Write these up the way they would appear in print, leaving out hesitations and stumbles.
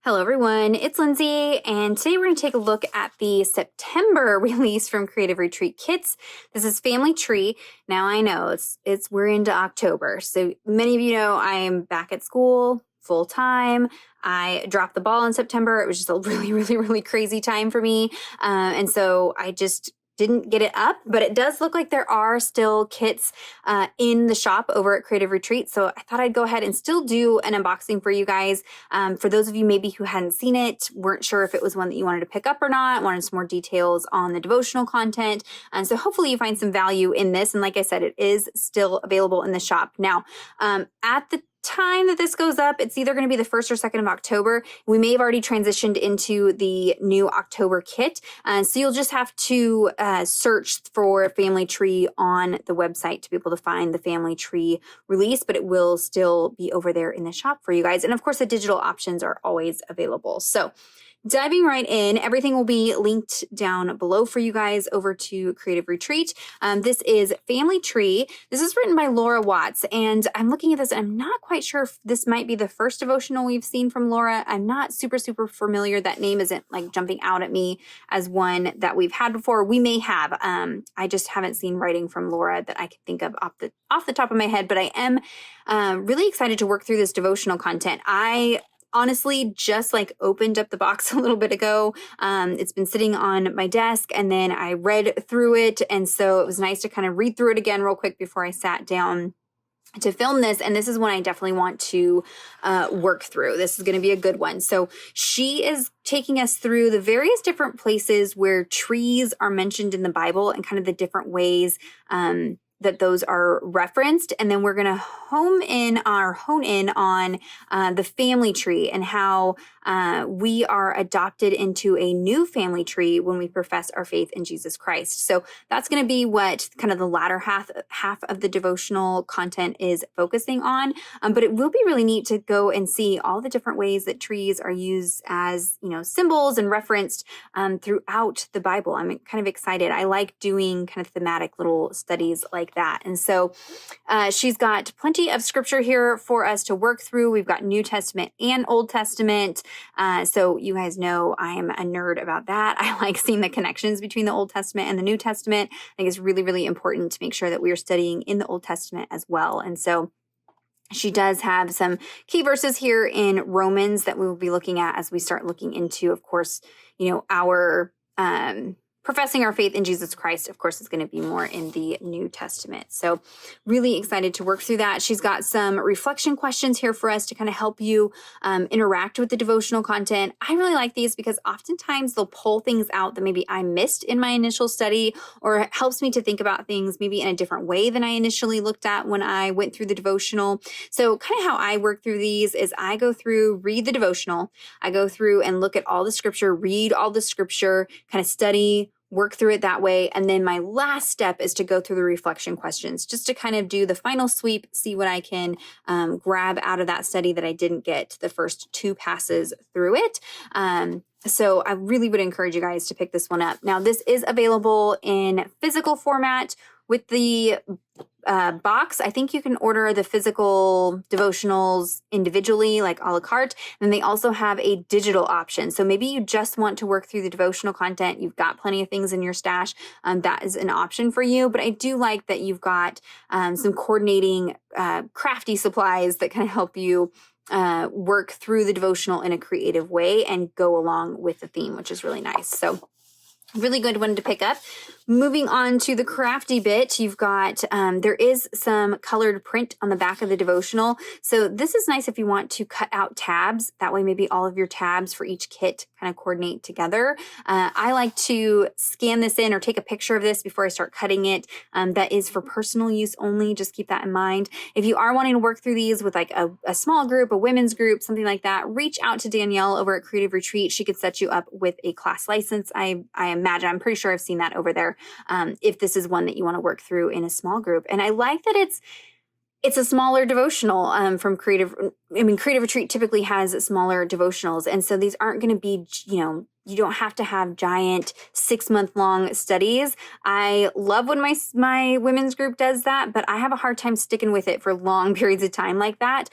Hello everyone, it's Lindsay, and today we're going to take a look at the September release from Creative Retreat Kits. This is Family Tree. Now I know we're into October, so many of you know I am back at school full time. I dropped the ball in September. It was just a really crazy time for me, and so I just didn't get it up, but it does look like there are still kits in the shop over at Creative Retreat. So I thought I'd go ahead and still do an unboxing for you guys. For those of you maybe who hadn't seen it, weren't sure if it was one that you wanted to pick up or not, wanted some more details on the devotional content. And so hopefully you find some value in this. And like I said, it is still available in the shop. Now, at the time that this goes up, it's either going to be the 1st or 2nd of October. We may have already transitioned into the new October kit. So you'll just have to search for Family Tree on the website to be able to find the Family Tree release, but it will still be over there in the shop for you guys. And of course, the digital options are always available. So diving right in, everything will be linked down below for you guys over to Creative Retreat. This is Family Tree. This is written by Laura Watts, and I'm looking at this and I'm not quite sure if this might be the first devotional we've seen from Laura. I'm not super familiar. That name isn't like jumping out at me as one that we've had before. We may have. I just haven't seen writing from Laura that I can think of off the top of my head, but I am really excited to work through this devotional content. I honestly just opened up the box a little bit ago. It's been sitting on my desk and then I read through it. And so it was nice to kind of read through it again real quick before I sat down to film this. And this is one I definitely want to work through. This is going to be a good one. So she is taking us through the various different places where trees are mentioned in the Bible and kind of the different ways that those are referenced. And then we're going to hone in on the family tree and how we are adopted into a new family tree when we profess our faith in Jesus Christ. So that's going to be what kind of the latter half of the devotional content is focusing on. But it will be really neat to go and see all the different ways that trees are used as, symbols and referenced throughout the Bible. I'm kind of excited. I like doing kind of thematic little studies like that. And so she's got plenty of scripture here for us to work through. We've got New Testament and Old Testament. So you guys know I am a nerd about that. I like seeing the connections between the Old Testament and the New Testament. I think it's really important to make sure that we are studying in the Old Testament as well. And so she does have some key verses here in Romans that we will be looking at as we start looking into, of course, our professing our faith in Jesus Christ. Of course, is going to be more in the New Testament. So really excited to work through that. She's got some reflection questions here for us to kind of help you interact with the devotional content. I really like these because oftentimes they'll pull things out that maybe I missed in my initial study, or it helps me to think about things maybe in a different way than I initially looked at when I went through the devotional. So kind of how I work through these is I go through, read the devotional. I go through and look at all the scripture, read all the scripture, kind of study, work through it that way. And then my last step is to go through the reflection questions, just to kind of do the final sweep, see what I can grab out of that study that I didn't get the first 2 passes through it. So I really would encourage you guys to pick this one up. Now, this is available in physical format with the box. I think you can order the physical devotionals individually, like a la carte. And they also have a digital option. So maybe you just want to work through the devotional content. You've got plenty of things in your stash. That is an option for you. But I do like that you've got some coordinating crafty supplies that kind of help you work through the devotional in a creative way and go along with the theme, which is really nice. So really good one to pick up. Moving on to the crafty bit, you've got, there is some colored print on the back of the devotional. So this is nice if you want to cut out tabs. That way maybe all of your tabs for each kit kind of coordinate together. I like to scan this in or take a picture of this before I start cutting it. That is for personal use only. Just keep that in mind. If you are wanting to work through these with like a small group, a women's group, something like that, reach out to Danielle over at Creative Retreat. She could set you up with a class license. I imagine, I'm pretty sure I've seen that over there. If this is one that you want to work through in a small group. And I like that It's a smaller devotional from Creative. I mean, Creative Retreat typically has smaller devotionals. And so these aren't going to be, you don't have to have giant 6-month long studies. I love when my women's group does that, but I have a hard time sticking with it for long periods of time like that.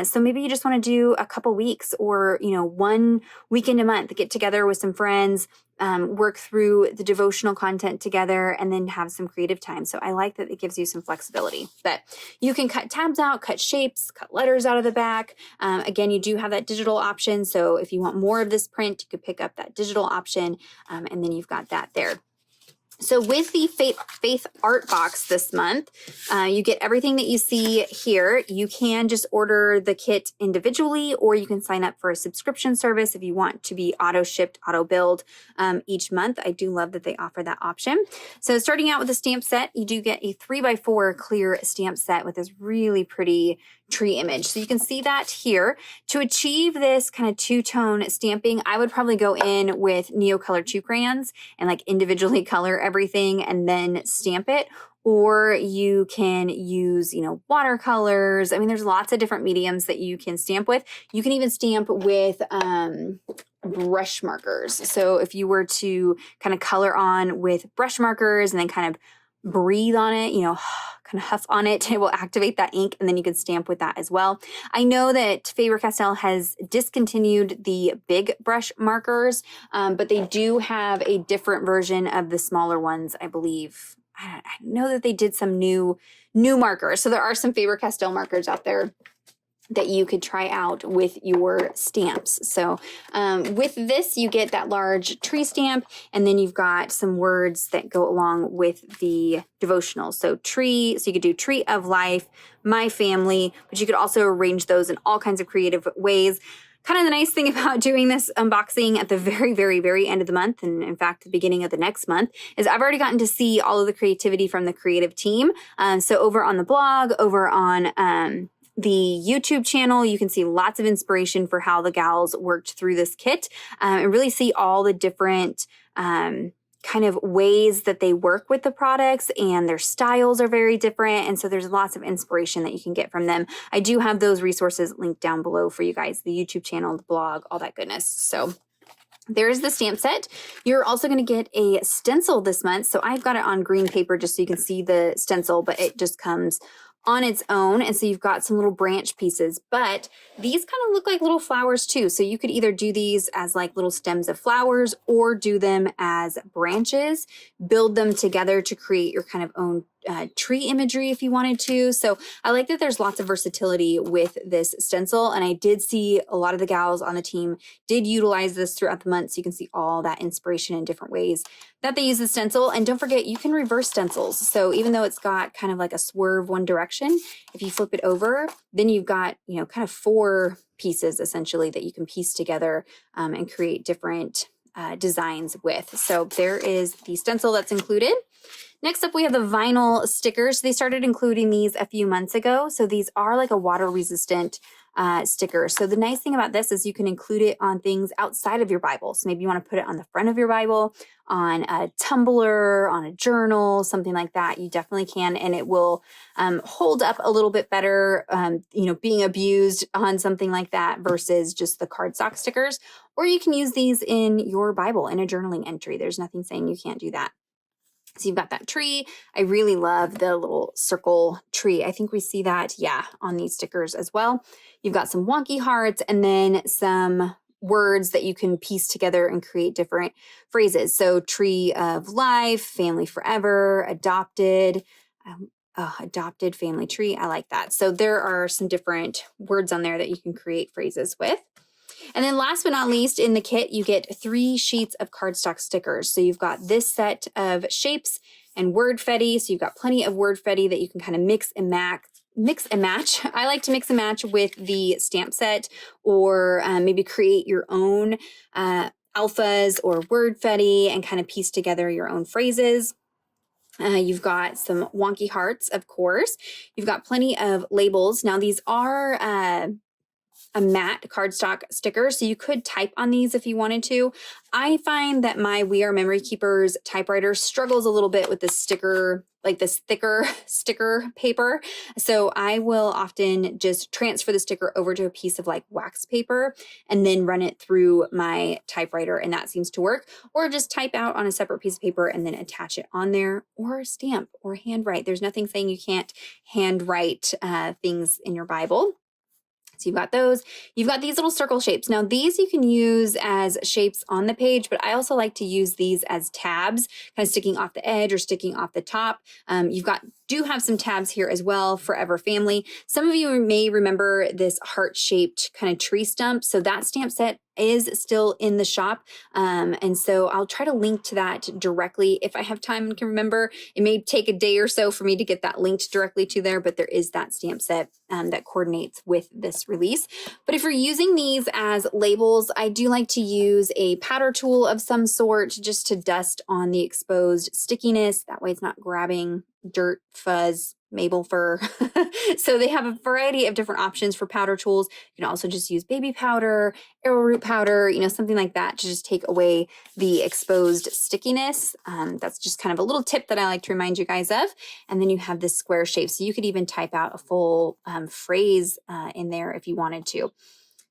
So maybe you just want to do a couple weeks or, 1 weekend a month, get together with some friends, work through the devotional content together, and then have some creative time. So I like that it gives you some flexibility. But you can cut tabs out, cut shapes, cut letters out of the back. Again, you do have that digital option. So if you want more of this print, you could pick up that digital option, and then you've got that there. So with the Faith Art Box this month, you get everything that you see here. You can just order the kit individually, or you can sign up for a subscription service if you want to be auto-shipped, auto-billed each month. I do love that they offer that option. So starting out with the stamp set, you do get a 3x4 clear stamp set with this really pretty tree image. So you can see that here. To achieve this kind of two-tone stamping, I would probably go in with Neocolor 2 crayons and like individually color everything and then stamp it. Or you can use, watercolors. I mean, there's lots of different mediums that you can stamp with. You can even stamp with brush markers. So if you were to kind of color on with brush markers and then kind of breathe on it, kind of huff on it, it will activate that ink, and then you can stamp with that as well. I know that Faber-Castell has discontinued the big brush markers, but they do have a different version of the smaller ones, I believe. I know that they did some new markers. So there are some Faber-Castell markers out there that you could try out with your stamps. So with this, you get that large tree stamp, and then you've got some words that go along with the devotional. So tree, so you could do tree of life, my family, but you could also arrange those in all kinds of creative ways. Kind of the nice thing about doing this unboxing at the very, very, very end of the month, and in fact, the beginning of the next month, is I've already gotten to see all of the creativity from the creative team. So over on the blog, over on the YouTube channel, you can see lots of inspiration for how the gals worked through this kit, and really see all the different kind of ways that they work with the products, and their styles are very different. And so there's lots of inspiration that you can get from them. I do have those resources linked down below for you guys, the YouTube channel, the blog, all that goodness. So there's the stamp set. You're also going to get a stencil this month. So I've got it on green paper just so you can see the stencil, but it just comes on its own. And so you've got some little branch pieces, but these kind of look like little flowers too. So you could either do these as like little stems of flowers or do them as branches, build them together to create your kind of own tree imagery if you wanted to. So I like that there's lots of versatility with this stencil. And I did see a lot of the gals on the team did utilize this throughout the month. So you can see all that inspiration in different ways that they use the stencil. And don't forget, you can reverse stencils. So even though it's got kind of like a swerve one direction, if you flip it over, then you've got, kind of 4 pieces essentially that you can piece together and create different designs with. So there is the stencil that's included. Next up, we have the vinyl stickers. They started including these a few months ago. So these are like a water resistant sticker. So the nice thing about this is you can include it on things outside of your Bible. So maybe you want to put it on the front of your Bible, on a tumbler, on a journal, something like that. You definitely can, and it will hold up a little bit better, being abused on something like that versus just the cardstock stickers. Or you can use these in your Bible in a journaling entry. There's nothing saying you can't do that. So you've got that tree. I really love the little circle tree. I think we see that, on these stickers as well. You've got some wonky hearts and then some words that you can piece together and create different phrases. So tree of life, family forever, adopted, adopted family tree. I like that. So there are some different words on there that you can create phrases with. And then last but not least, in the kit, you get 3 sheets of cardstock stickers. So you've got this set of shapes and word fetty. So you've got plenty of word fetty that you can kind of mix and match. I like to mix and match with the stamp set, or maybe create your own alphas or word fetty and kind of piece together your own phrases. You've got some wonky hearts, of course. You've got plenty of labels. Now these are a matte cardstock sticker, so you could type on these if you wanted to. I find that my We Are Memory Keepers typewriter struggles a little bit with the sticker, like this thicker sticker paper. So I will often just transfer the sticker over to a piece of like wax paper and then run it through my typewriter, and that seems to work. Or just type out on a separate piece of paper and then attach it on there, or stamp or handwrite. There's nothing saying you can't handwrite things in your Bible. So you've got those. You've got these little circle shapes. Now these you can use as shapes on the page, but I also like to use these as tabs, kind of sticking off the edge or sticking off the top. Do have some tabs here as well, Forever Family. Some of you may remember this heart-shaped kind of tree stump. So that stamp set is still in the shop. And so I'll try to link to that directly if I have time and can remember. It may take a day or so for me to get that linked directly to there, but there is that stamp set that coordinates with this release. But if you're using these as labels, I do like to use a powder tool of some sort just to dust on the exposed stickiness. That way it's not grabbing dirt, fuzz, maple fur. So they have a variety of different options for powder tools. You can also just use baby powder, arrowroot powder, something like that to just take away the exposed stickiness. That's just kind of a little tip that I like to remind you guys of. And then you have this square shape. So you could even type out a full phrase in there if you wanted to.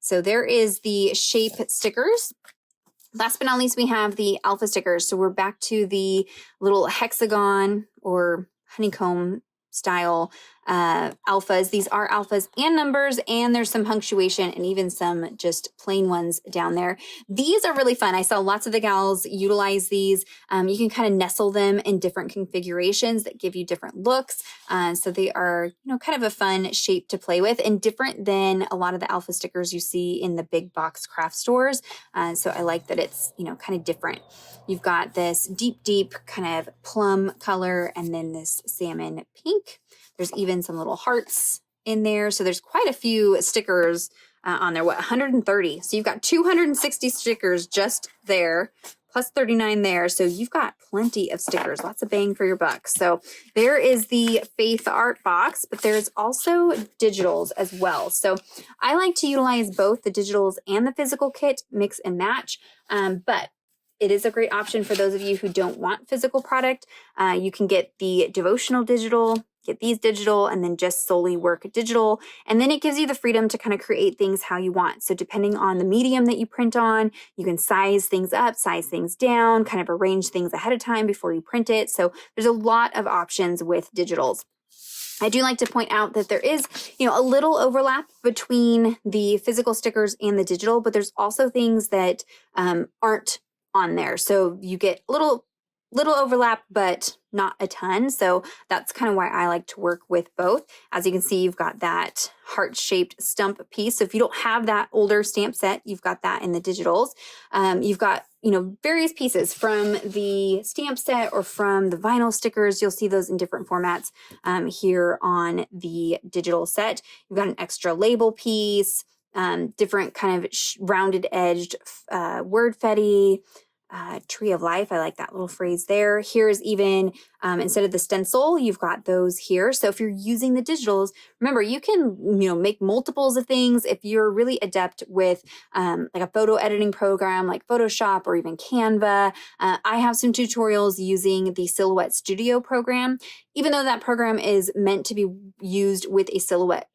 So there is the shape stickers. Last but not least, we have the alpha stickers. So we're back to the little hexagon or honeycomb style alphas. These are alphas and numbers, and there's some punctuation and even some just plain ones down there. These are really fun. I saw lots of the gals utilize these. You can kind of nestle them in different configurations that give you different looks. So they are, kind of a fun shape to play with and different than a lot of the alpha stickers you see in the big box craft stores. So I like that it's, kind of different. You've got this deep kind of plum color and then this salmon pink. There's even some little hearts in there. So there's quite a few stickers on there. 130. So you've got 260 stickers just there, plus 39 there. So you've got plenty of stickers, lots of bang for your buck. So there is the Faith Art box, but there's also digitals as well. So I like to utilize both the digitals and the physical kit, mix and match. But it is a great option for those of you who don't want physical product. You can get the Devotional digital, get these digital, and then just solely work digital. And then it gives you the freedom to kind of create things how you want. So depending on the medium that you print on, you can size things up, size things down, kind of arrange things ahead of time before you print it. So there's a lot of options with digitals. I do like to point out that there is, a little overlap between the physical stickers and the digital, but there's also things that aren't on there. So you get a little overlap, but not a ton. So that's kind of why I like to work with both. As you can see, you've got that heart-shaped stump piece. So if you don't have that older stamp set, you've got that in the digitals. You've got, various pieces from the stamp set or from the vinyl stickers. You'll see those in different formats here on the digital set. You've got an extra label piece, different kind of rounded edged word fetty, Tree of Life. I like that little phrase there. Here's even, instead of the stencil, you've got those here. So if you're using the digitals, remember, you can, make multiples of things. If you're really adept with like a photo editing program like Photoshop or even Canva, I have some tutorials using the Silhouette Studio program. Even though that program is meant to be used with a Silhouette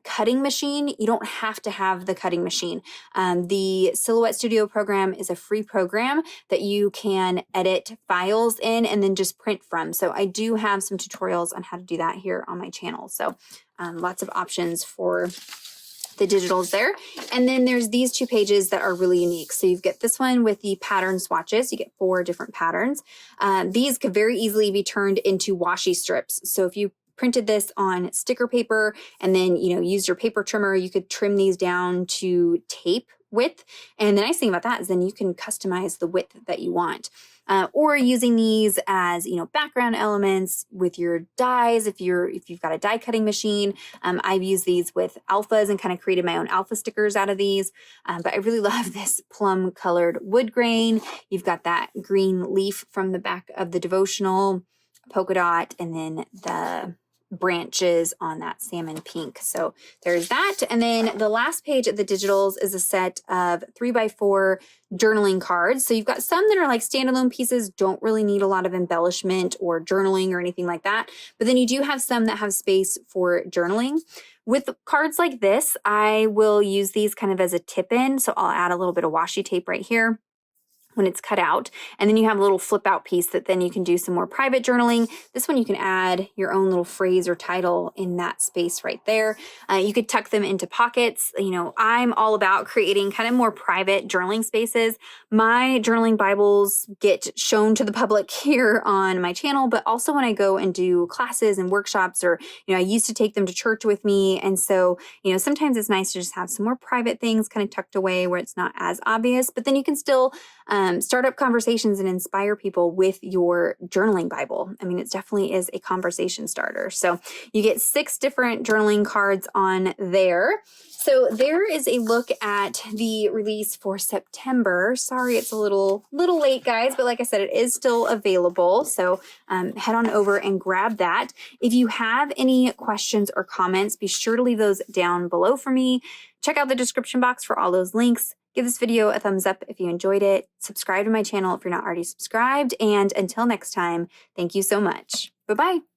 cutting machine, you don't have to have the cutting machine. The Silhouette Studio program is a free program that you can edit files in and then just print from. So I do have some tutorials on how to do that here on my channel. So lots of options for the digitals there. And then there's these two pages that are really unique. So you get this one with the pattern swatches. You get 4 different patterns. These could very easily be turned into washi strips. So if you printed this on sticker paper and then, used your paper trimmer, you could trim these down to tape width. And the nice thing about that is then you can customize the width that you want. Or using these as, background elements with your dies. If you've got a die cutting machine, I've used these with alphas and kind of created my own alpha stickers out of these. But I really love this plum colored wood grain. You've got that green leaf from the back of the Devotional, polka dot, and then the branches on that salmon pink. So there's that. And then the last page of the digitals is a set of 3x4 journaling cards. So you've got some that are like standalone pieces, don't really need a lot of embellishment or journaling or anything like that. But then you do have some that have space for journaling. With cards like this, I will use these kind of as a tip-in. So I'll add a little bit of washi tape right here when it's cut out. And then you have a little flip out piece that then you can do some more private journaling. This one you can add your own little phrase or title in that space right there. You could tuck them into pockets. You know, I'm all about creating kind of more private journaling spaces. My journaling Bibles get shown to the public here on my channel, but also when I go and do classes and workshops, or, I used to take them to church with me. And so, sometimes it's nice to just have some more private things kind of tucked away where it's not as obvious, but then you can still start up conversations and inspire people with your journaling Bible. I mean, it definitely is a conversation starter. So you get 6 different journaling cards on there. So there is a look at the release for September. Sorry, it's a little late, guys, but like I said, it is still available. So head on over and grab that. If you have any questions or comments, be sure to leave those down below for me. Check out the description box for all those links. Give this video a thumbs up if you enjoyed it. Subscribe to my channel if you're not already subscribed. And until next time, thank you so much. Bye-bye.